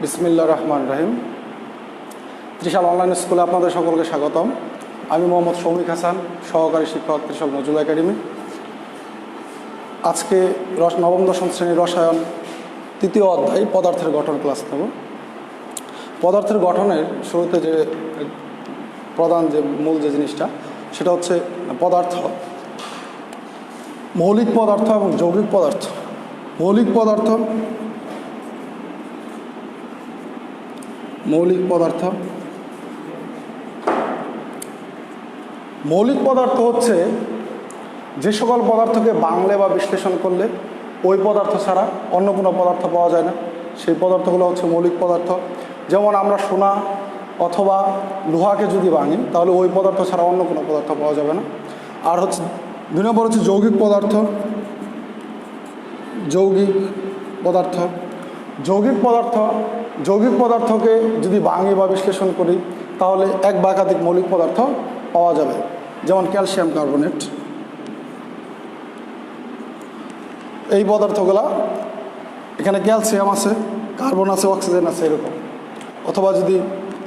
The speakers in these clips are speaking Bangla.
বিসমিল্লাহির রহমানির রহিম। ত্রিশাল অনলাইন স্কুলে আপনাদের সকলকে স্বাগতম। আমি মোহাম্মদ শৌমিক হাসান, সহকারী শিক্ষক, ত্রিশাল নজরুল একাডেমি। আজকে নবম দশম শ্রেণীর রসায়ন তৃতীয় অধ্যায় পদার্থের গঠন ক্লাস নেব। পদার্থের গঠনের শুরুতে যে প্রধান যে মূল যে জিনিসটা সেটা হচ্ছে পদার্থ, মৌলিক পদার্থ এবং যৌগিক পদার্থ। মৌলিক পদার্থ মৌলিক পদার্থ হচ্ছে যে সকল পদার্থকে বাংলে বা বিশ্লেষণ করলে ওই পদার্থ ছাড়া অন্য কোনো পদার্থ পাওয়া যায় না, সেই পদার্থগুলো হচ্ছে মৌলিক পদার্থ। যেমন আমরা সোনা অথবা লোহাকে যদি ভাঙি তাহলে ওই পদার্থ ছাড়া অন্য কোনো পদার্থ পাওয়া যাবে না। আর হচ্ছে 2 নম্বর হচ্ছে যৌগিক পদার্থ। যৌগিক পদার্থকে যদি ভাঙি বা বিশ্লেষণ করি তাহলে এক বা একাধিক মৌলিক পদার্থ পাওয়া যাবে, যেমন ক্যালসিয়াম কার্বনেট। এই পদার্থগুলা এখানে ক্যালসিয়াম আছে, কার্বন আছে, অক্সিজেন আছে, এরকম। অথবা যদি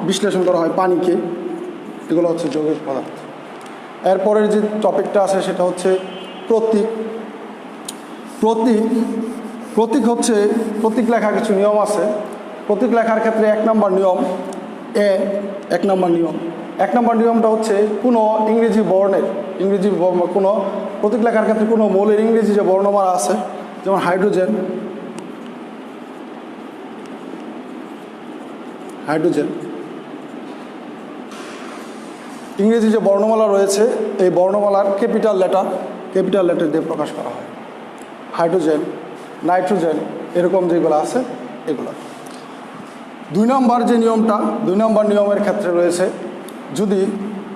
বিশ্লেষণ করা হয় পানিকে, এগুলো হচ্ছে যৌগিক পদার্থ। এরপরের যে টপিকটা আছে সেটা হচ্ছে প্রতীক। হচ্ছে প্রতীক লেখার কিছু নিয়ম আছে। প্রতীক লেখার ক্ষেত্রে এক নম্বর নিয়মটা হচ্ছে কোনো ইংরেজি বর্ণের কোনো প্রতীক লেখার ক্ষেত্রে কোনো মৌলের ইংরেজি যে বর্ণমালা আছে, যেমন হাইড্রোজেন ইংরেজি যে বর্ণমালা রয়েছে এই বর্ণমালার ক্যাপিটাল লেটার দিয়ে প্রকাশ করা হয়। হাইড্রোজেন, নাইট্রোজেন, এরকম যেগুলো আছে এগুলো। 2 নম্বর নিয়মের ক্ষেত্রে রয়েছে, যদি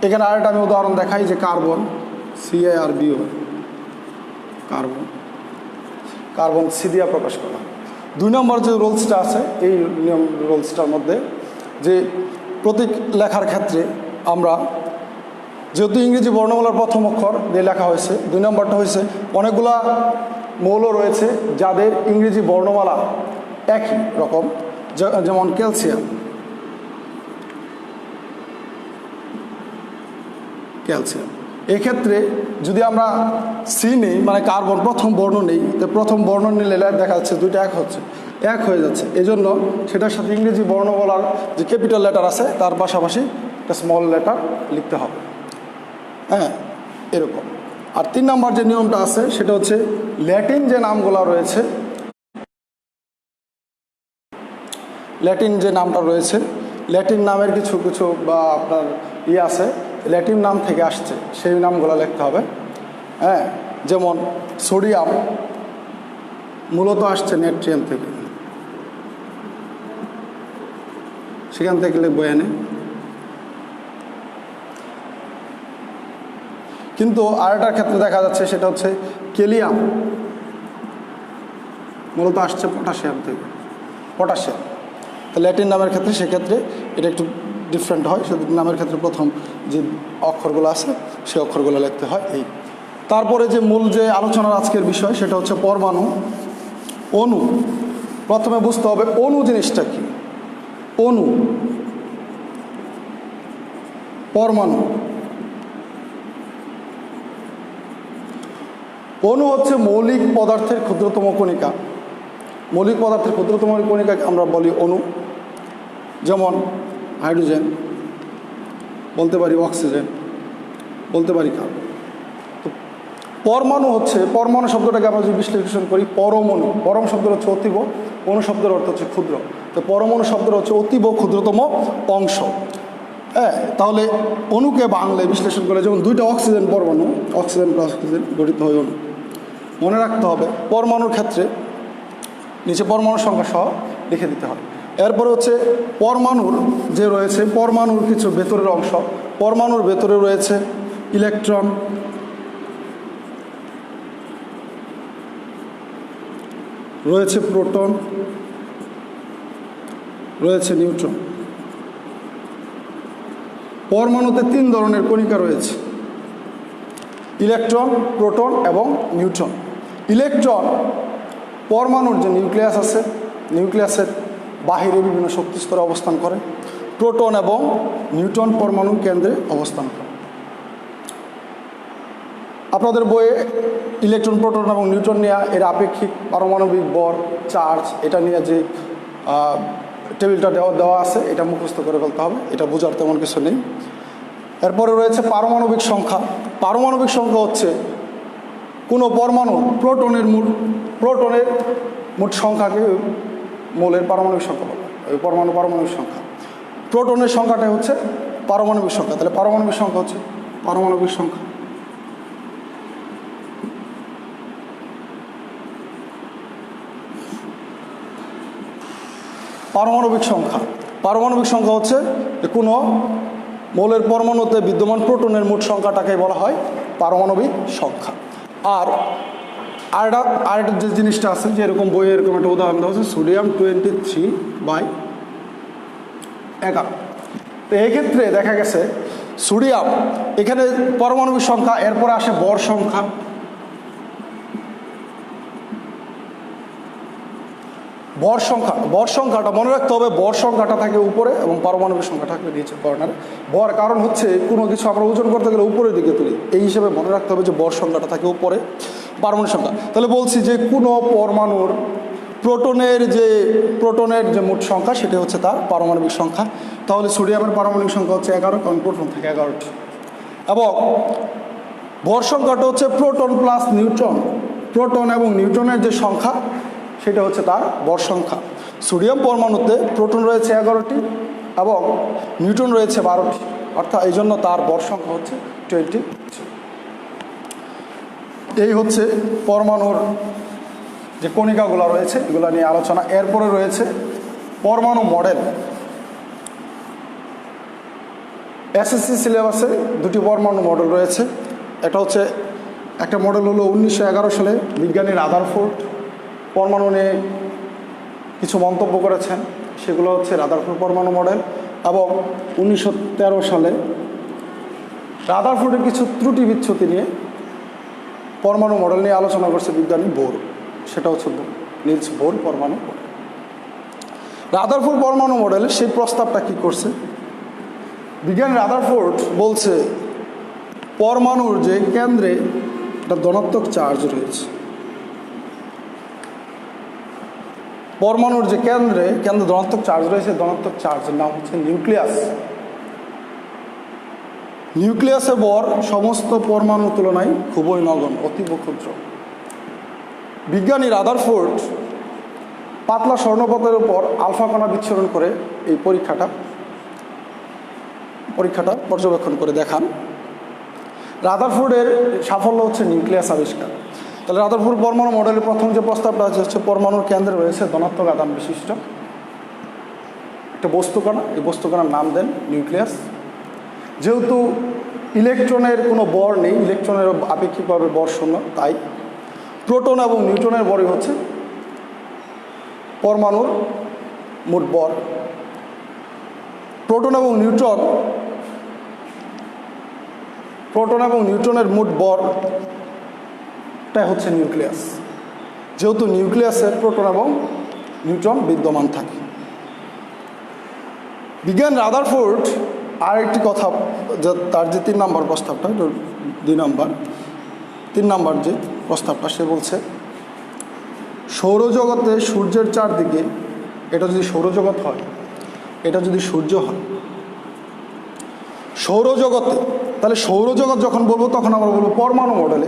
এখানে আরেকটা আমি উদাহরণ দেখাই যে কার্বন, কার্বন সি দিয়ে প্রকাশ করা। 2 নম্বর যে রুলসটা আছে এই রুলসটার মধ্যে যে প্রতীক লেখার ক্ষেত্রে আমরা যেহেতু ইংরেজি বর্ণমালার প্রথম অক্ষর দিয়ে লেখা হয়েছে, 2 নম্বরটা হয়েছে অনেকগুলা মৌল রয়েছে যাদের ইংরেজি বর্ণমালা একই রকম, যেমন ক্যালসিয়াম। এক্ষেত্রে যদি আমরা সি নেই, মানে কার্বন প্রথম বর্ণ নেই, তো প্রথম বর্ণ নিলে দেখা যাচ্ছে দুইটা এক হয়ে যাচ্ছে। এই জন্য সেটার সাথে ইংরেজি বর্ণমালার যে ক্যাপিটাল লেটার আছে তার পাশাপাশি একটা স্মল লেটার লিখতে হবে। হ্যাঁ, এরকম। আর 3 নম্বর যে নিয়মটা আছে সেটা হচ্ছে ল্যাটিন যে নামগুলো রয়েছে, ল্যাটিন নামের কিছু বা আপনার আছে, ল্যাটিন নাম থেকে আসছে, সেই নামগুলো লিখতে হবে। হ্যাঁ, যেমন সোডিয়াম মূলত আসছে নেট্রিয়াম থেকে, সেখান থেকে লিখবো এনে। কিন্তু আরেকটার ক্ষেত্রে দেখা যাচ্ছে সেটা হচ্ছে কেলিয়াম মূলত আসছে পটাশিয়াম থেকে, তো ল্যাটিন নামের ক্ষেত্রে সেক্ষেত্রে এটা একটু ডিফারেন্ট হয়। সে নামের ক্ষেত্রে প্রথম যে অক্ষরগুলো আছে সেই অক্ষরগুলো লিখতে হয়। এই তারপরে যে মূল যে আলোচনার আজকের বিষয় সেটা হচ্ছে পরমাণু, অণু। প্রথমে বুঝতে হবে অণু জিনিসটা কি। অণু হচ্ছে মৌলিক পদার্থের ক্ষুদ্রতম কণিকা। কণিকাকে আমরা বলি অণু। যেমন হাইড্রোজেন, বলতে পারি অক্সিজেন, বলতে পারি কার্বন। তো পরমাণু শব্দটাকে আমরা যদি বিশ্লেষণ করি, পরম শব্দের হচ্ছে অতীব, অণু শব্দের অর্থ হচ্ছে ক্ষুদ্র। তো পরমাণু শব্দের হচ্ছে অতীব ক্ষুদ্রতম অংশ। হ্যাঁ, তাহলে অণুকে বাংলায় বিশ্লেষণ করে যেমন 2টা অক্সিজেন পরমাণু, অক্সিজেন প্লাস অক্সিজেন গঠিত হয় অণু। মনে রাখতে হবে পরমাণুর ক্ষেত্রে নিচে পরমাণুর সংখ্যা সহ লিখে দিতে হবে। এরপরে হচ্ছে পরমাণুর কিছু ভেতরের অংশ। পরমাণুর ভেতরে রয়েছে ইলেকট্রন, রয়েছে প্রোটন, রয়েছে নিউট্রন। পরমাণুতে 3 ধরনের কণিকা রয়েছে, ইলেকট্রন, প্রোটন এবং নিউট্রন। ইলেকট্রন পরমাণুর যে নিউক্লিয়াস আছে, নিউক্লিয়াসের বাহিরে বিভিন্ন শক্তি স্তরে অবস্থান করে। প্রোটন এবং নিউট্রন পরমাণু কেন্দ্রে অবস্থান করে। আপনাদের বইয়ে ইলেকট্রন, প্রোটন এবং নিউট্রন নিয়ে এর আপেক্ষিক পারমাণবিক ভর, চার্জ, এটা নিয়ে যে টেবিলটা দেওয়া আছে এটা মুখস্থ করে ফেলতে হবে, এটা বোঝার তেমন কিছু নেই। এরপরে রয়েছে পারমাণবিক সংখ্যা। পারমাণবিক সংখ্যা হচ্ছে কোনো পরমাণু প্রোটনের মোট সংখ্যাকে মৌলের পারমাণবিক সংখ্যা বলা হয়। ওই পারমাণবিক সংখ্যা, প্রোটনের সংখ্যাটাই হচ্ছে পারমাণবিক সংখ্যা। তাহলে পারমাণবিক সংখ্যা হচ্ছে পারমাণবিক সংখ্যা। পারমাণবিক সংখ্যা হচ্ছে কোনো মৌলের পরমাণুতে বিদ্যমান প্রোটনের মোট সংখ্যাটাকে বলা হয় পারমাণবিক সংখ্যা। আর আরেকটা যে জিনিসটা আছে, যে এরকম বইয়ে এরকম একটা উদাহরণ দেওয়া হচ্ছে সোডিয়াম 23/11। তো এক্ষেত্রে দেখা গেছে সোডিয়াম, এখানে পারমাণবিক সংখ্যা, এরপরে আসে ভর সংখ্যা। ভর সংখ্যাটা মনে রাখতে হবে, ভর সংখ্যাটা থাকে উপরে এবং পারমাণবিক সংখ্যা থাকবে নিচে কর্নারে। ভর কারণ হচ্ছে কোনো কিছু আমরা ওজন করতে গেলে উপরের দিকে তুলি, এই হিসেবে মনে রাখতে হবে যে ভর সংখ্যাটা থাকে উপরে, পারমাণবিক সংখ্যা। তাহলে বলছি যে কোনো পরমাণুর প্রোটনের যে মোট সংখ্যা সেটা হচ্ছে তার পারমাণবিক সংখ্যা। তাহলে সোডিয়ামের পারমাণবিক সংখ্যা হচ্ছে 11, কারণ প্রোটন থাকে 11টি। এবং ভর সংখ্যাটা হচ্ছে প্রোটন প্লাস নিউট্রন, প্রোটন এবং নিউট্রনের যে সংখ্যা সেটা হচ্ছে তার ভর সংখ্যা। সোডিয়াম পরমাণুতে প্রোটন রয়েছে 11টি এবং নিউট্রন রয়েছে 12টি, অর্থাৎ এই জন্য তার ভর সংখ্যা হচ্ছে 20। এই হচ্ছে পরমাণুর যে কণিকাগুলো রয়েছে এগুলো নিয়ে আলোচনা। এরপরে রয়েছে পরমাণু মডেল। এসএসসি সিলেবাসে দুটি পরমাণু মডেল রয়েছে। একটা মডেল হলো 1911 সালে বিজ্ঞানী রাদারফোর্ড পরমাণু নিয়ে কিছু মন্তব্য করেছেন, সেগুলো হচ্ছে রাদারফোর্ড পরমাণু মডেল। এবং 1913 সালে রাদারফোর্ডের কিছু ত্রুটি বিচ্যুতি নিয়ে পরমাণু মডেল নিয়ে আলোচনা করছে বিজ্ঞানী বোর, সেটা হচ্ছে নিলস বোর পরমাণু মডেল। রাদারফোর্ড পরমাণু মডেল সেই প্রস্তাবটা কি করছে, বিজ্ঞানী রাদারফোর্ড বলছে পরমাণুর যে কেন্দ্রে একটা ধনাত্মক চার্জ রয়েছে, পরমাণুর যে কেন্দ্রে ধনাত্মক চার্জ রয়েছে, ধনাত্মক চার্জের নাম হচ্ছে নিউক্লিয়াস। নিউক্লিয়াসের ভর সমস্ত পরমাণুর তুলনায় খুবই নগণ্য, অতীব ক্ষুদ্র। বিজ্ঞানী রাদারফোর্ড পাতলা স্বর্ণপথের উপর আলফা কণা বিচ্ছুরণ করে এই পরীক্ষাটা পর্যবেক্ষণ করে দেখান। রাদারফোর্ডের সাফল্য হচ্ছে নিউক্লিয়াস আবিষ্কার। তাহলে রাদারফোর্ড পরমাণু মডেলের প্রথম যে প্রস্তাবটা হচ্ছে পরমাণুর কেন্দ্রে রয়েছে ধনাত্মক আধান বিশিষ্ট একটা বস্তুকণা, এই বস্তুকণার নাম দেন নিউক্লিয়াস। যেহেতু ইলেকট্রনের কোনো বর নেই, ইলেকট্রনের আপেক্ষিকভাবে বর শূন্য, তাই প্রোটন এবং নিউট্রনের বরই হচ্ছে পরমাণুর মোট বর। প্রোটন এবং নিউট্রনের মোট বরটাই হচ্ছে নিউক্লিয়াস। যেহেতু নিউক্লিয়াসে প্রোটন এবং নিউট্রন বিদ্যমান থাকে। বিজ্ঞান রাদারফোর্ড আরেকটি কথা, তার যে 3 নম্বর প্রস্তাবটা, 3 নম্বর যে প্রস্তাবটা, সে বলছে সৌরজগতে সূর্যের চারদিকে, এটা যদি সৌরজগৎ হয়, এটা যদি সূর্য হয় সৌরজগতে, তাহলে সৌরজগৎ যখন বলবো তখন আমরা বলবো পরমাণু মডেলে,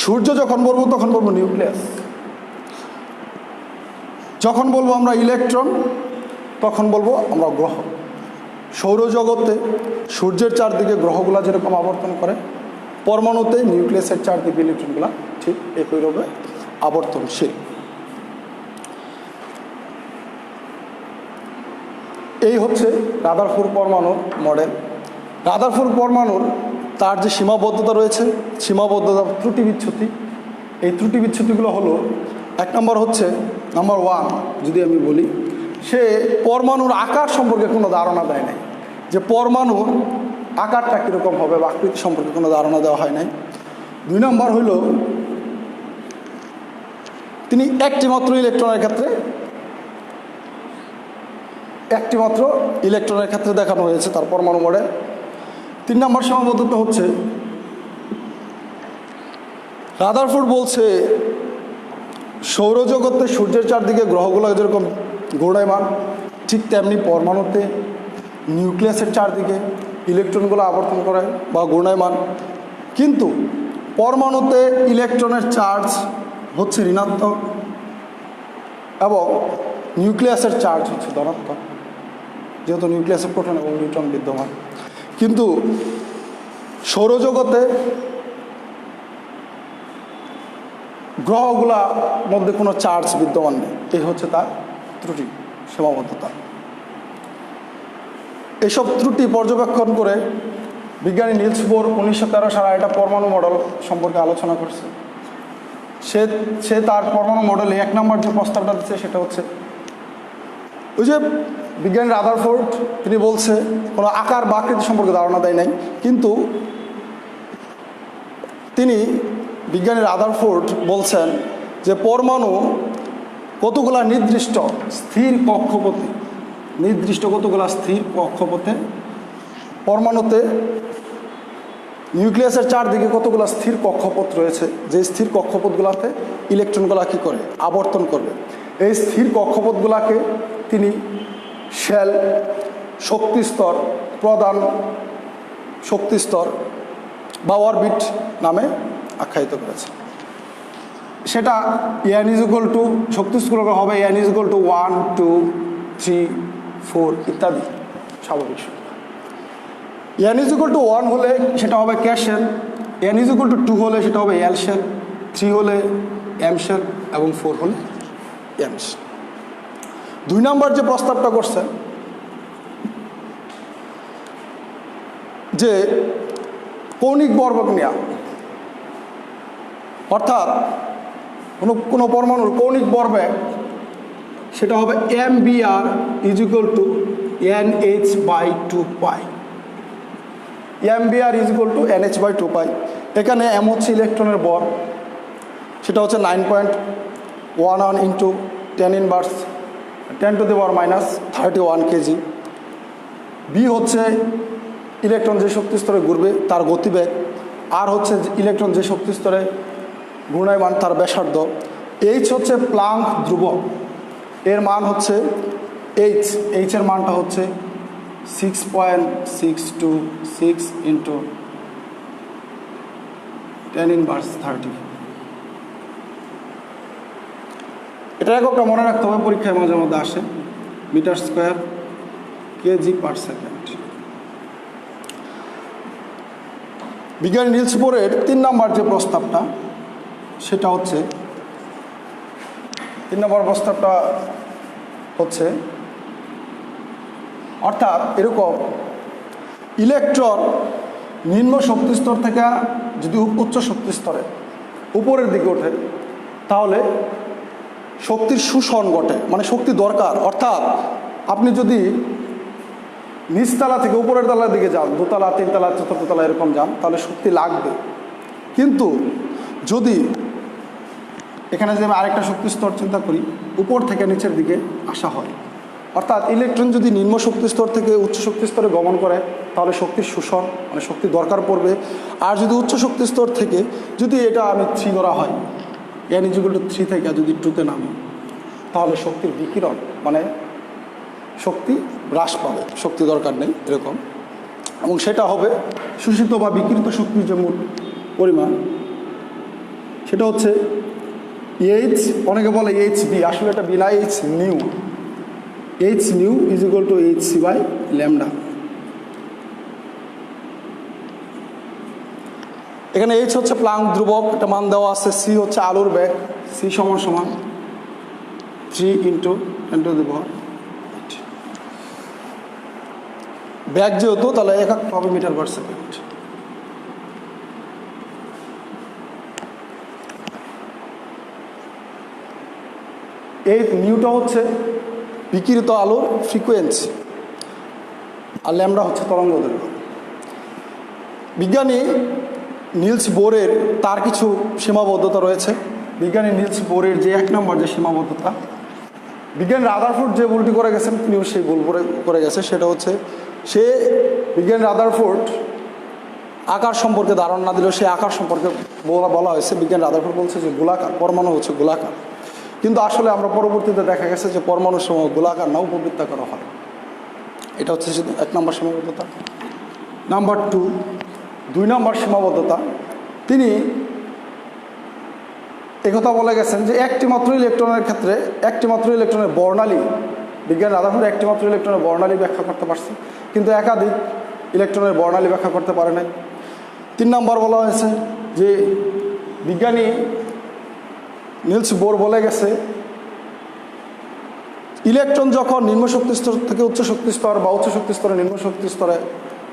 সূর্য যখন বলবো তখন বলবো নিউক্লিয়াস, যখন বলবো আমরা ইলেকট্রন তখন বলবো আমরা গ্রহ। সৌরজগতে সূর্যের চারদিকে গ্রহগুলা যেরকম আবর্তন করে, পরমাণুতে নিউক্লিয়াসের চারদিকে ইলেকট্রনগুলা ঠিক একইভাবে আবর্তনশীল। এই হচ্ছে রাদারফোর্ড পরমাণু মডেল। রাদারফোর্ড পরমাণুর তার যে সীমাবদ্ধতা রয়েছে, সীমাবদ্ধতা ত্রুটি বিচ্যুতি, এই ত্রুটি বিচ্যুতিগুলো হলো, 1 নম্বর হচ্ছে, নাম্বার 1 যদি আমি বলি, সে পরমাণুর আকার সম্পর্কে কোনো ধারণা দেয় নাই, যে পরমাণুর আকারটা কীরকম হবে বা আকৃতি সম্পর্কে কোনো ধারণা দেওয়া হয় নাই। 2 নম্বর হইল তিনি একটি মাত্র ইলেকট্রনের ক্ষেত্রে একটি মাত্র ইলেকট্রনের ক্ষেত্রে দেখানো হয়েছে তার পরমাণু মডেল। 3 নম্বর সীমাবদ্ধতা হচ্ছে রাদারফোর্ড বলছে সৌরজগতে সূর্যের চারদিকে গ্রহগুলো যেরকম ঘূর্ণায়মান, ঠিক তেমনি পরমাণুতে নিউক্লিয়াসের চারদিকে ইলেকট্রনগুলো আবর্তন করে বা ঘূর্ণায়মান, কিন্তু পরমাণুতে ইলেকট্রনের চার্জ হচ্ছে ঋণাত্মক এবং নিউক্লিয়াসের চার্জ হচ্ছে ধনাত্মক, যেহেতু নিউক্লিয়াসে প্রোটন এবং নিউট্রন বিদ্যমান। কিন্তু সৌরজগতে গ্রহগুলোর মধ্যে কোনো চার্জ বিদ্যমান নেই, এই হচ্ছে তার ত্রুটি, সীমাবদ্ধতা। এসব ত্রুটি পর্যবেক্ষণ করে বিজ্ঞানী নিলস বোর 1913 সালে একটা পরমাণু মডেল সম্পর্কে আলোচনা করছে। সে তার পরমাণু মডেলে 1 নম্বর যে প্রস্তাবটা দিচ্ছে সেটা হচ্ছে ওই যে বিজ্ঞানী রাদারফোর্ড তিনি বলছে কোনো আকার বা আকৃতি সম্পর্কে ধারণা দেয় নাই, কিন্তু তিনি বিজ্ঞানী রাদারফোর্ড বলছেন যে পরমাণু কতগুলা নির্দিষ্ট স্থির কক্ষপথে, কতগুলা স্থির কক্ষপথে পরমাণুতে নিউক্লিয়াসের চারদিকে কতগুলো স্থির কক্ষপথ রয়েছে, যে স্থির কক্ষপথগুলোতে ইলেকট্রনগুলো কী করে আবর্তন করবে। এই স্থির কক্ষপথগুলোকে তিনি শেল, শক্তিস্তর, প্রধান শক্তিস্তর বা অরবিট নামে আখ্যায়িত করেছে। সেটা n = শক্তিস্তর হবে n = 1, 2, 3, 4 ইত্যাদি স্বাভাবিক সংখ্যা। n = 1 হলে সেটা হবে কে শেল, n = 2 হলে সেটা হবে এল শেল, 3 হলে এম শেল এবং 4 হলে এন শেল। 2 নম্বর যে প্রস্তাবটা করছেন যে কৌণিক ভরবেগ নেয়া, অর্থাৎ কোনো পরমাণুর কৌণিক ভরবেগ সেটা হবে mvr = nh/2π। mvr = nh/2π। এখানে m হচ্ছে ইলেকট্রনের ভর, সেটা হচ্ছে 9.11 × 10⁻³ kg। b হচ্ছে ইলেকট্রন যে শক্তি স্তরে ঘুরবে তার গতিবেগ, আর হচ্ছে ইলেকট্রন যে শক্তি স্তরে ঘূর্ণায়মান তার ব্যাসার্ধ, h হচ্ছে প্লাঙ্ক ধ্রুবক, এর মান হচ্ছে h এর মানটা হচ্ছে 6.626 × 10⁻30। এটা এককটা মনে রাখতে হবে, পরীক্ষায় মাঝে মধ্যে আসে, মিটার² kg/s। বিজ্ঞানী নিলস বোরের 3 নম্বর যে প্রস্তাবটা সেটা হচ্ছে 3 নম্বর প্রস্তাবটা হচ্ছে অর্থাৎ এরকম ইলেকট্রন নিম্ন শক্তিস্তর থেকে যদি উচ্চ শক্তিস্তরে উপরের দিকে ওঠে তাহলে শক্তির শোষণ ঘটে, মানে শক্তি দরকার। অর্থাৎ আপনি যদি নিচতলা থেকে উপরের তলার দিকে যান, 2 তলা 3 তলা 4র্থ তলা এরকম যান, তাহলে শক্তি লাগবে। কিন্তু যদি এখানে যে আমি আরেকটা শক্তি স্তর চিন্তা করি, উপর থেকে নিচের দিকে আসা হয়, অর্থাৎ ইলেকট্রন যদি নিম্ন শক্তি স্তর থেকে উচ্চ শক্তি স্তরে গমন করে তাহলে শক্তির শোষণ, মানে শক্তি দরকার পড়বে। আর যদি উচ্চ শক্তি স্তর থেকে যদি এটা আমি 3 ধরা হয়, n = 3 থেকে যদি 2-তে নামি, তাহলে শক্তির বিকিরণ, মানে শক্তি হ্রাস পাবে, শক্তি দরকার নেই এরকম, এবং সেটা হবে শোষিত বা বিকিরিত শক্তির যে মূল পরিমাণ সেটা হচ্ছে h, অনেকে বলে hb, আসলে এটা বিনা h new, h new = hc/λ। এখানে h হচ্ছে প্লাঙ্ক ধ্রুবক, এটা মান দেওয়া আছে। c হচ্ছে আলোর বেগ, c = 3 × 10⁻⁸। ব্যাগ যেহেতু তাহলে একক হবে মিটার/s। এই নিউটা হচ্ছে বিকিরিত আলোর ফ্রিকোয়েন্সি, আর ল্যামডা হচ্ছে তরঙ্গ দৈর্ঘ্য। বিজ্ঞানী নিলস বোরের তার কিছু সীমাবদ্ধতা রয়েছে। বিজ্ঞানী নিলস বোরের যে 1 নম্বর যে সীমাবদ্ধতা বিজ্ঞানী রাদারফোর্ড যে ভুলটি করে গেছেন তিনিও সেই ভুল করে গেছে, সেটা হচ্ছে সে বিজ্ঞানী রাদারফোর্ড আকার সম্পর্কে ধারণা না দিলেও সে আকার সম্পর্কে বলা হয়েছে। বিজ্ঞানী রাদারফোর্ড বলছে যে গোলাকার, পরমাণু হচ্ছে গোলাকার, কিন্তু আসলে আমরা পরবর্তীতে দেখা গেছে যে পরমাণুর সময় গোলাকার না উপবৃত্তাকার হয়। এটা হচ্ছে 1 নম্বর সীমাবদ্ধতা। নাম্বার 2 নম্বর সীমাবদ্ধতা, তিনি একথা বলে গেছেন যে একটি মাত্র ইলেকট্রনের ক্ষেত্রে একটি মাত্র ইলেকট্রনের বর্ণালী, বিজ্ঞান রাদারফোর্ড একটি মাত্র ইলেকট্রনের বর্ণালী ব্যাখ্যা করতে পারছে, কিন্তু একাধিক ইলেকট্রনের বর্ণালী ব্যাখ্যা করতে পারে নাই। 3 নম্বর বলা হয়েছে যে বিজ্ঞানী নিলস বোর বলে গেছে ইলেকট্রন যখন নিম্ন শক্তি স্তর থেকে উচ্চ শক্তি স্তর বা উচ্চ শক্তি স্তরে নিম্ন শক্তি স্তরে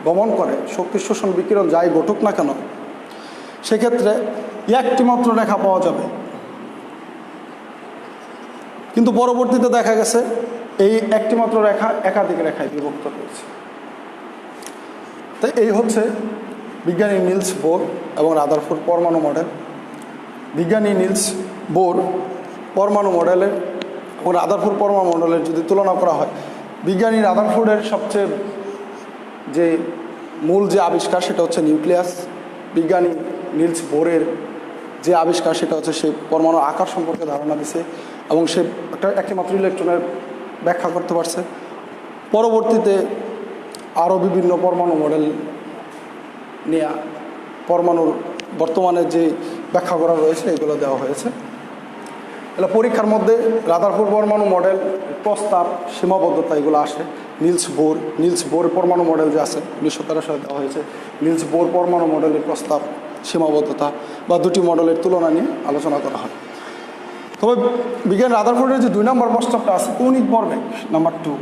গমন করে, শক্তি শোষণ বিকিরণ যাই ঘটুক না কেন, সেক্ষেত্রে একটি মাত্র রেখা পাওয়া যাবে। কিন্তু পরবর্তীতে দেখা গেছে এই একটি মাত্র রেখা একাধিক রেখায় বিভক্ত হয়েছে। তাই এই হচ্ছে বিজ্ঞানী নিলস বোর এবং রাদারফোর্ড পরমাণু মডেল। বিজ্ঞানী নিলস বোর পরমাণু মডেলের এবং রাদারফোর্ড পরমাণু মডেলের যদি তুলনা করা হয়, বিজ্ঞানী রাদারফোর্ডের সবচেয়ে যে মূল যে আবিষ্কার সেটা হচ্ছে নিউক্লিয়াস। বিজ্ঞানী নিলস বোরের যে আবিষ্কার সেটা হচ্ছে সে পরমাণু আকার সম্পর্কে ধারণা দিছে এবং সে একটি মাত্র ইলেকট্রনের ব্যাখ্যা করতে পারছে। পরবর্তীতে আরও বিভিন্ন পরমাণু মডেল নেয়া, পরমাণুর বর্তমানে যে ব্যাখ্যা করা রয়েছে এগুলো দেওয়া হয়েছে। এগুলো পরীক্ষার মধ্যে রাদারফোর্ড পরমাণু মডেল, প্রস্তাব, সীমাবদ্ধতা এগুলো আসে। নিলস বোর পরমাণু মডেল যে আছে 1913 সালে দেওয়া হয়েছে, নিলস বোর পরমাণু মডেলের প্রস্তাব, সীমাবদ্ধতা বা দুটি মডেলের তুলনা নিয়ে আলোচনা করা হয়। তবে বিজ্ঞানী রাদারফোর্ডের যে 2 নম্বর প্রস্তাবটা আছে কৌণিক ভরবেগ নাম্বার 2,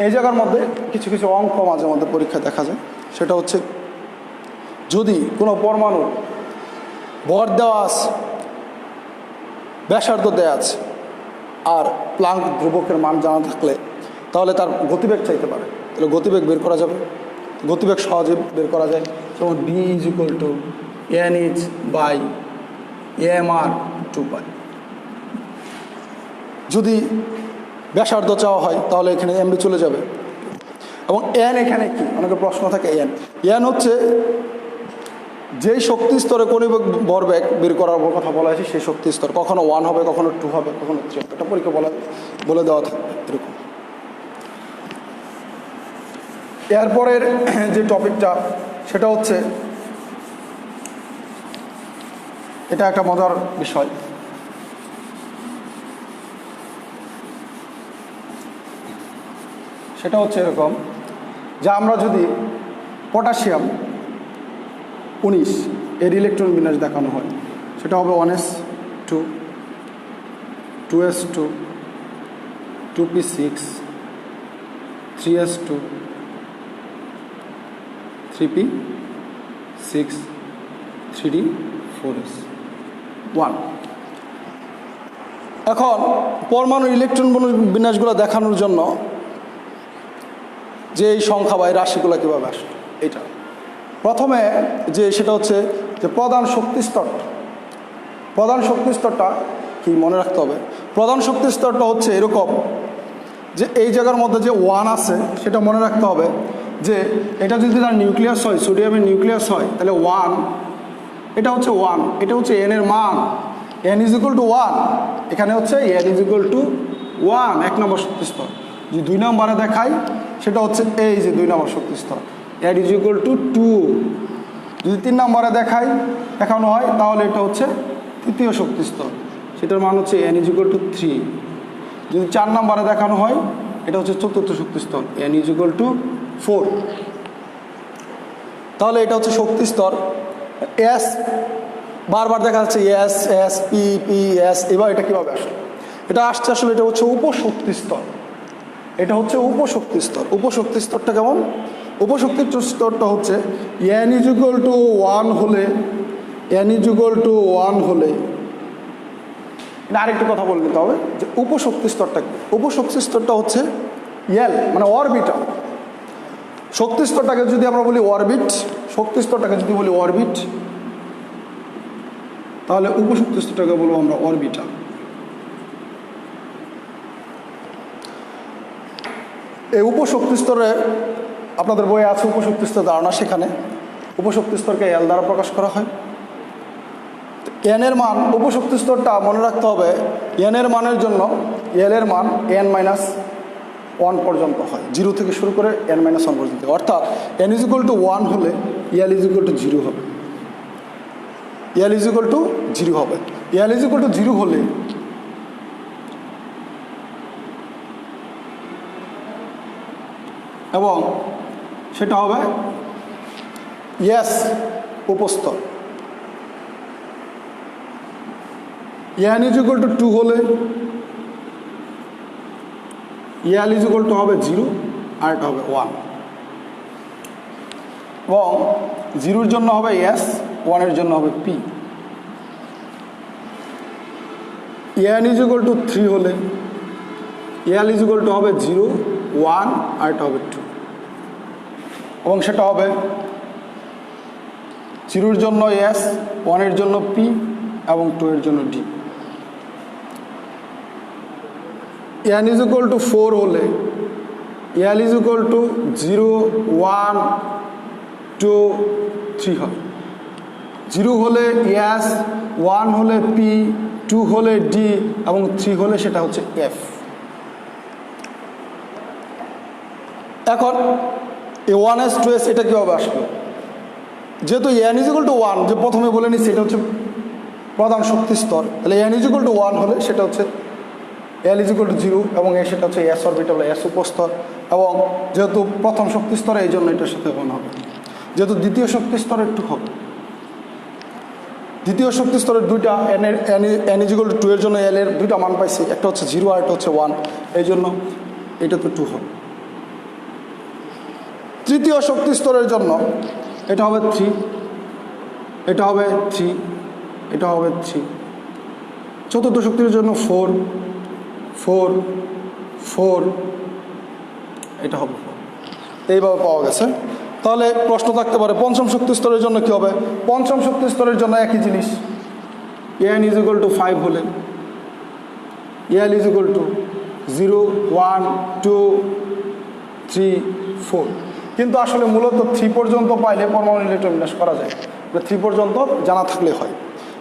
এই জায়গার মধ্যে কিছু কিছু অঙ্ক মাঝে মধ্যে পরীক্ষায় দেখা যায়। সেটা হচ্ছে যদি কোনো পরমাণুর ভর দেওয়া আছে, ব্যাসার্ধ দেওয়া আছে, আর প্লাঙ্ক ধ্রুবকের মান জানা থাকলে তাহলে তার গতিবেগ চাইতে পারে, তাহলে গতিবেগ বের করা যাবে। গতিবেগ সহজে বের করা যায়, যেমন b = nh/mr/2π। যদি ব্যাসার্ধ চাওয়া হয় তাহলে এখানে mb চলে যাবে। এবং n এখানে কি, অনেকে প্রশ্ন থাকে n হচ্ছে যেই শক্তি স্তরে কৌণিক ভরবেগ বের করার কথা বলা হয়েছে সেই শক্তি স্তর, কখনো 1 হবে, কখনো 2 হবে, কখনো 3 হবে। এটা পরীক্ষা বলে দেওয়া থাকবে এরকম। এরপরের যে টপিকটা সেটা হচ্ছে, এটা একটা মজার বিষয়, সেটা হচ্ছে এরকম যে আমরা যদি পটাশিয়াম 19 এর ইলেকট্রন বিন্যাস দেখানো হয়, সেটা হবে 1s2, 2s2, 2p6, 3s2, 3p6, 3d4s 1। এখন পরমাণু ইলেকট্রন বিন্যাসগুলো দেখানোর জন্য যে এই সংখ্যা বা এই রাশিগুলো কীভাবে আসে, এইটা প্রথমে যে সেটা হচ্ছে যে প্রধান শক্তি স্তরটা কি মনে রাখতে হবে। প্রধান শক্তি স্তরটা হচ্ছে এরকম যে এই জায়গার মধ্যে যে 1 আছে সেটা মনে রাখতে হবে যে এটা যদি তার নিউক্লিয়াস হয়, সোডিয়ামের নিউক্লিয়াস হয়, তাহলে 1, এটা হচ্ছে 1, এটা হচ্ছে n এর মান, n = 1, এখানে হচ্ছে n = 1 1 নম্বর শক্তি স্তর। যদি 2 নম্বরে দেখাই সেটা হচ্ছে এই যে 2 নম্বর শক্তি স্তর, n = 2। যদি 3 নম্বরে দেখানো হয় তাহলে এটা হচ্ছে তৃতীয় শক্তি স্তর, সেটার মান হচ্ছে n = 3। যদি 4 নম্বরে দেখানো হয় এটা হচ্ছে চতুর্থ শক্তি স্তর, n = 4। তাহলে এটা হচ্ছে শক্তি স্তর। s বারবার দেখা যাচ্ছে s p p s, এবার এটা কীভাবে আসে, এটা আসছে আসলে এটা হচ্ছে উপশক্তি স্তর। এটা হচ্ছে উপশক্তি স্তর। উপশক্তি স্তরটা কেমন, উপশক্তি স্তরটা হচ্ছে n = 1 হলে, n = 1 হলে, আরেকটু কথা বলে নিতে হবে যে উপশক্তি স্তরটা কি। উপশক্তি স্তরটা হচ্ছে L মানে অরবিটাল। শক্তি স্তরটাকে যদি আমরা বলি অরবিট, শক্তি স্তরটাকে যদি বলি অরবিট, তাহলে উপশক্তি স্তরটাকে বলবো আমরা অরবিটাল। এই উপশক্তি স্তরে আপনাদের বইয়ে আছে উপশক্তি স্তর ধারণা, সেখানে উপশক্তি স্তরকে এল দ্বারা প্রকাশ করা হয়। এন এর মান, উপশক্তি স্তরটা মনে রাখতে হবে, এন এর মানের জন্য এল এর মান n-1 পর্যন্ত হয়, 0 থেকে শুরু করে n-1 পর্যন্ত। অর্থাৎ n = 1 হলে এল = 0 হবে, এল = 0 হবে। এল = 0 হলে এবং সেটা হবে এস উপস্তর। n = 2 হলে এল = হবে 0 আর এটা হবে 1, এবং 0-র জন্য হবে এস, 1-এর জন্য হবে পি। n = 3 হলে এল = হবে 0, 1 আর এটা হবে 2, এবং সেটা হবে 0-র জন্য এস, 1-এর জন্য পি এবং 2-এর জন্য ডি। n = 4 হলে এল = 0, 1, 2, 3 হয়। 0 হলে এস, 1 হলে পি, 2 হলে ডি এবং 3 হলে সেটা হচ্ছে এফ। এখন এই 1s 2s এটা কীভাবে আসলো? যেহেতু n = 1, যে প্রথমে বলে নিচ্ছি এটা হচ্ছে প্রধান শক্তি স্তর, তাহলে n = 1 হলে সেটা হচ্ছে এল = 0 এবং সেটা হচ্ছে এস অরবিটাল, এস উপস্তর। এবং যেহেতু প্রথম শক্তি স্তরে এই জন্য এটার সাথে 1 হবে। যেহেতু দ্বিতীয় শক্তি স্তরে 2 হবে, দ্বিতীয় শক্তি স্তরের দুইটা n = 2 এর জন্য এল এর দুইটা মান পাইছি, একটা হচ্ছে 0 আর একটা হচ্ছে 1, এই জন্য এটা তো 2 হবে। তৃতীয় শক্তি স্তরের জন্য এটা হবে 3, এটা হবে 3, এটা হবে 3। চতুর্থ শক্তির জন্য 4, 4, 4, এটা হবে 4। এইভাবে পাওয়া গেছে। তাহলে প্রশ্ন থাকতে পারে পঞ্চম শক্তি স্তরের জন্য কী হবে? পঞ্চম শক্তি স্তরের জন্য একই জিনিস, n = 5 হলে এল = 0, 1, 2, 3, 4। কিন্তু আসলে মূলত 3 পর্যন্ত পাইলে পরমাণু ইলেকট্রন বিন্যাস করা যায়, 3 পর্যন্ত জানা থাকলে হয়।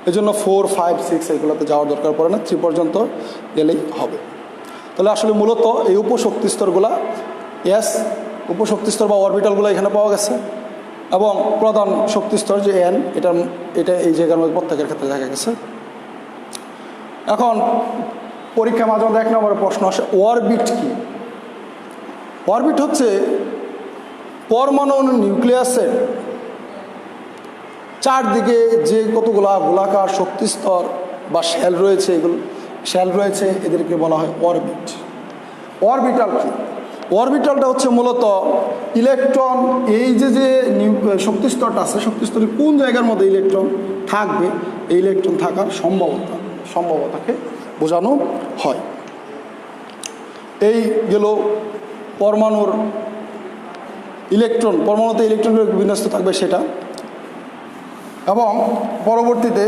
এই জন্য 4, 5, 6 এগুলোতে যাওয়ার দরকার পড়ে না, 3 পর্যন্ত গেলেই হবে। তাহলে আসলে মূলত এই উপশক্তি স্তরগুলা এস উপশক্তি স্তর বা অরবিটালগুলো এখানে পাওয়া গেছে, এবং প্রধান শক্তি স্তর যে এন, এটা এই জায়গার মধ্যে প্রত্যেকের ক্ষেত্রে দেখা গেছে। এখন পরীক্ষা মাঝে মধ্যে 1 নম্বরের প্রশ্ন আসে, অরবিট কি? অরবিট হচ্ছে পরমাণু নিউক্লিয়াসের চারদিকে যে কতগুলা গোলাকার শক্তি স্তর বা শেল রয়েছে, এদেরকে বলা হয় অরবিট। অরবিটাল কি? অরবিটালটা হচ্ছে মূলত ইলেকট্রন, এই যে শক্তি স্তরটা আছে, শক্তি স্তরের কোন জায়গার মধ্যে ইলেকট্রন থাকবে, এই ইলেকট্রন থাকার সম্ভাবনাকে বোঝানো হয়। এই গেল পরমাণুর ইলেকট্রন, পরমাণুতে ইলেকট্রনগুলো বিন্যস্ত থাকবে সেটা। এবং পরবর্তীতে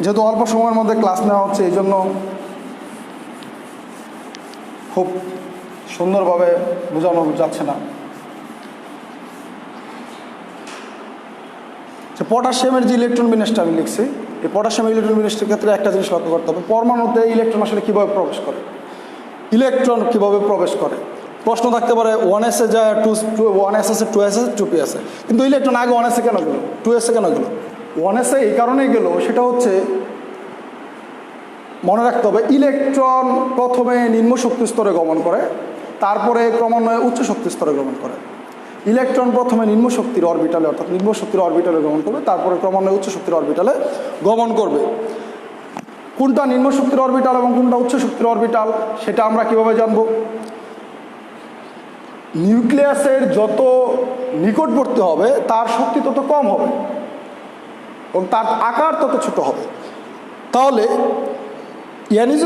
যেহেতু অল্প সময়ের মধ্যে ক্লাস নেওয়া হচ্ছে, এই জন্য খুব সুন্দরভাবে বোঝানো যাচ্ছে না। পটাশিয়ামের যে ইলেকট্রন বিন্যাসটা আমি লিখছি, এই পটাশিয়ামের ইলেকট্রন বিন্যাসের ক্ষেত্রে একটা জিনিস লক্ষ্য করতে হবে, পরমাণুতে ইলেকট্রন আসলে কীভাবে প্রবেশ করে, ইলেকট্রন কীভাবে প্রবেশ করে। প্রশ্ন থাকতে পারে 1s এ যায়, 1s আছে, 2s আছে, 2p আছে, কিন্তু ইলেকট্রন আগে 1s এ কেন গেল, 2s এ কেন গেল? 1s এ এই কারণেই গেল, সেটা হচ্ছে মনে রাখতে হবে, ইলেকট্রন প্রথমে নিম্ন শক্তি স্তরে গমন করে, তারপরে ক্রমান্বয়ে উচ্চ শক্তি স্তরে গমন করে। ইলেকট্রন প্রথমে নিম্ন শক্তির অরবিটালে, অর্থাৎ নিম্ন শক্তির অরবিটালে গমন করবে, তারপরে ক্রমান্বয়ে উচ্চ শক্তির অরবিটালে গমন করবে। কোনটা নিম্ন শক্তির অরবিটাল এবং কোনটা উচ্চ শক্তির অরবিটাল সেটা আমরা কিভাবে জানব? নিউক্লিয়াসের যত নিকটবর্তী হবে তার শক্তি তত কম হবে এবং তার আকার তত ছোট হবে। তাহলে n =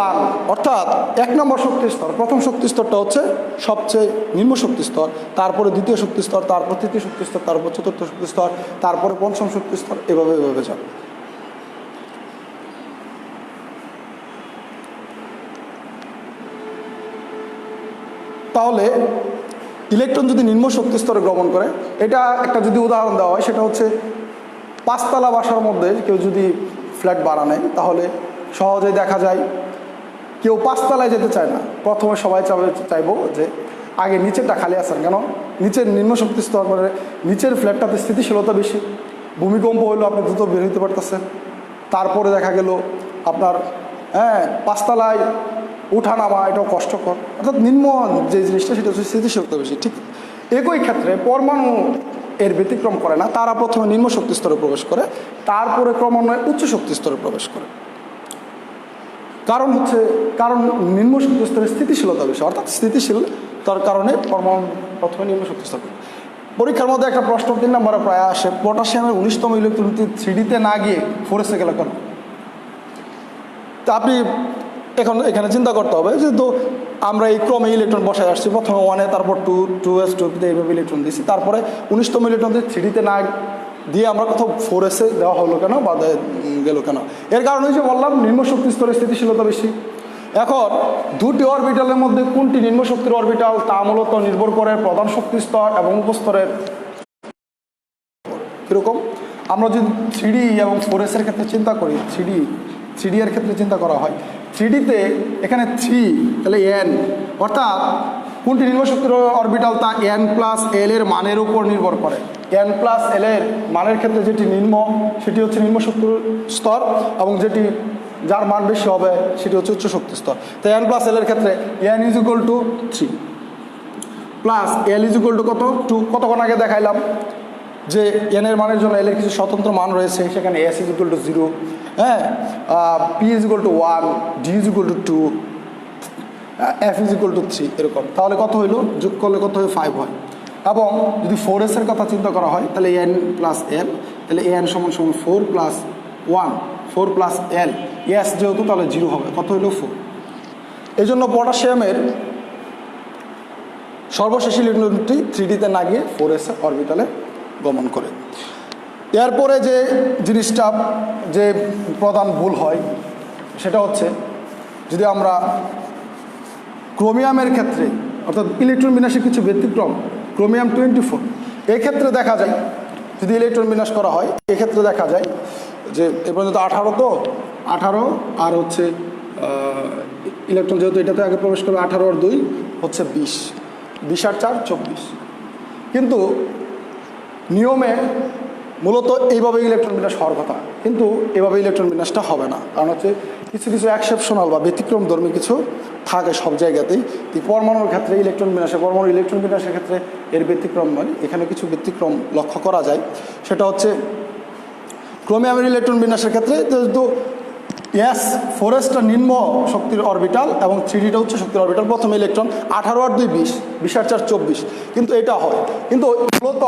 1, অর্থাৎ 1 নম্বর শক্তি স্তর, প্রথম শক্তি স্তরটা হচ্ছে সবচেয়ে নিম্ন শক্তি স্তর, তারপরে দ্বিতীয় শক্তি স্তর, তারপর তৃতীয় শক্তি স্তর, তারপর চতুর্থ শক্তি স্তর, তারপরে পঞ্চম শক্তি স্তর, এভাবে যাবে। তাহলে ইলেকট্রন যদি নিম্ন শক্তি স্তরে গমন করে, এটা একটা যদি উদাহরণ দেওয়া হয়, সেটা হচ্ছে 5 তলা বাসার মধ্যে কেউ যদি ফ্ল্যাট ভাড়া নেয়, তাহলে সহজেই দেখা যায় কেউ 5 তলায় যেতে চায় না। প্রথমে সবাই চাইবো যে আগে নিচেরটা খালি আছেন, কেন নিচের নিম্ন শক্তি স্তর মানে নিচের ফ্ল্যাটটাতে স্থিতিশীলতা বেশি, ভূমিকম্প হইলেও আপনি দ্রুত বের হইতে পারতেছেন। তারপরে দেখা গেল আপনার 5 তলায় উঠা নামা এটাও কষ্টকর, অর্থাৎ নিম্ন যে জিনিসটা সেটা হচ্ছে স্থিতিশীলতা বেশি। ঠিক একই ক্ষেত্রে পরমাণু এর ব্যতিক্রম করে না, তারা প্রথমে নিম্ন শক্তি স্তরে প্রবেশ করে, তারপরে ক্রমান্বয়ে উচ্চ শক্তি স্তরে প্রবেশ করে। কারণ নিম্ন শক্তি স্তরে স্থিতিশীলতা বেশি, অর্থাৎ স্থিতিশীল তার কারণে পরমাণু প্রথমে নিম্ন শক্তি স্তর। পরীক্ষার মধ্যে একটা প্রশ্ন 3 নম্বরে প্রায় আসে, পটাশিয়ামের 19তম ইলেকট্রনটি 3Dতে না গিয়ে 4s-এ গেল কেন? তা আপনি এখানে চিন্তা করতে হবে, যেহেতু আমরা এই ক্রমে ইলেকট্রন বসায় আসছি, প্রথমে 1-এ, তারপর 2s, 2p-তে এইভাবে ইলেকট্রন দিচ্ছি, তারপরে 19তম ইলেকট্রনটি 3Dতে না দিয়ে আমরা কোথাও 4s-এ দেওয়া হলো কেন বা গেল কেন? এর কারণ হচ্ছে বললাম নিম্ন শক্তি স্তরে স্থিতিশীলতা বেশি। এখন দুটি অরবিটালের মধ্যে কোনটি নিম্ন শক্তির অরবিটাল তা মূলত নির্ভর করে প্রধান শক্তি স্তর এবং উপস্তরের। কীরকম? আমরা যদি 3D এবং 4s-এর ক্ষেত্রে চিন্তা করি, 3D এর ক্ষেত্রে চিন্তা করা হয়, 3Dতে এখানে 3 তাহলে n, অর্থাৎ কোনটি নিম্ন শক্তির অরবিটাল তা n+l এর মানের উপর নির্ভর করে। n+l এর মানের ক্ষেত্রে যেটি নিম্ন সেটি হচ্ছে নিম্ন শক্তির স্তর, এবং যেটি যার মান বেশি হবে সেটি হচ্ছে উচ্চ শক্তি স্তর। তাই n+l এর ক্ষেত্রে n = 3 প্লাস l = কত? 2। কতক্ষণ আগে দেখাইলাম যে n এর মানের জন্য l এর কিছু স্বতন্ত্র মান রয়েছে, সেখানে s = 0, p = 1, d = 2, f = 3, এরকম। তাহলে কত হইল? যোগ করলে কত হয়? 5 হয়। এবং যদি 4s-এর কথা চিন্তা করা হয়, তাহলে n+l, তাহলে n = 4 + 1, 4 + l, s যেহেতু তাহলে 0 হবে। কত হইল? 4। এই জন্য পটাশিয়ামের সর্বশেষ ইলেকট্রনটি 3Dতে না গিয়ে 4s অরবিটালে গমন করে। এরপরে যে জিনিসটা যে প্রধান ভুল হয় সেটা হচ্ছে, যদি আমরা ক্রোমিয়ামের ক্ষেত্রে, অর্থাৎ ইলেকট্রন বিন্যাসের কিছু ব্যতিক্রম, ক্রোমিয়াম 24, এক্ষেত্রে দেখা যায় যদি ইলেকট্রন বিন্যাস করা হয়, এক্ষেত্রে দেখা যায় যে এ পর্যন্ত 18 তো 18 আর হচ্ছে ইলেকট্রন যেহেতু এটাতে আগে প্রবেশ করবে, 18 আর 2 হচ্ছে 20, 20 আর 4 24। কিন্তু নিয়মে মূলত এইভাবে ইলেকট্রন বিন্যাস হওয়ার কথা, কিন্তু এভাবে ইলেকট্রন বিন্যাসটা হবে না। কারণ হচ্ছে কিছু কিছু এক্সেপশনাল বা ব্যতিক্রম ধর্মী কিছু থাকে সব জায়গাতেই। পরমাণুর ক্ষেত্রে পরমাণু ইলেকট্রন বিন্যাসের ক্ষেত্রে এর ব্যতিক্রম নয়, এখানে কিছু ব্যতিক্রম লক্ষ্য করা যায়। সেটা হচ্ছে ক্রোমিয়ামের ইলেকট্রন বিন্যাসের ক্ষেত্রে যেহেতু 4s-টা নিম্ন শক্তির অরবিটাল এবং 3Dটা উচ্চ শক্তির অরবিটাল, প্রথমে ইলেকট্রন 18 আর 2 20, 20 আর 4 24, কিন্তু এটা হয়। কিন্তু মূলত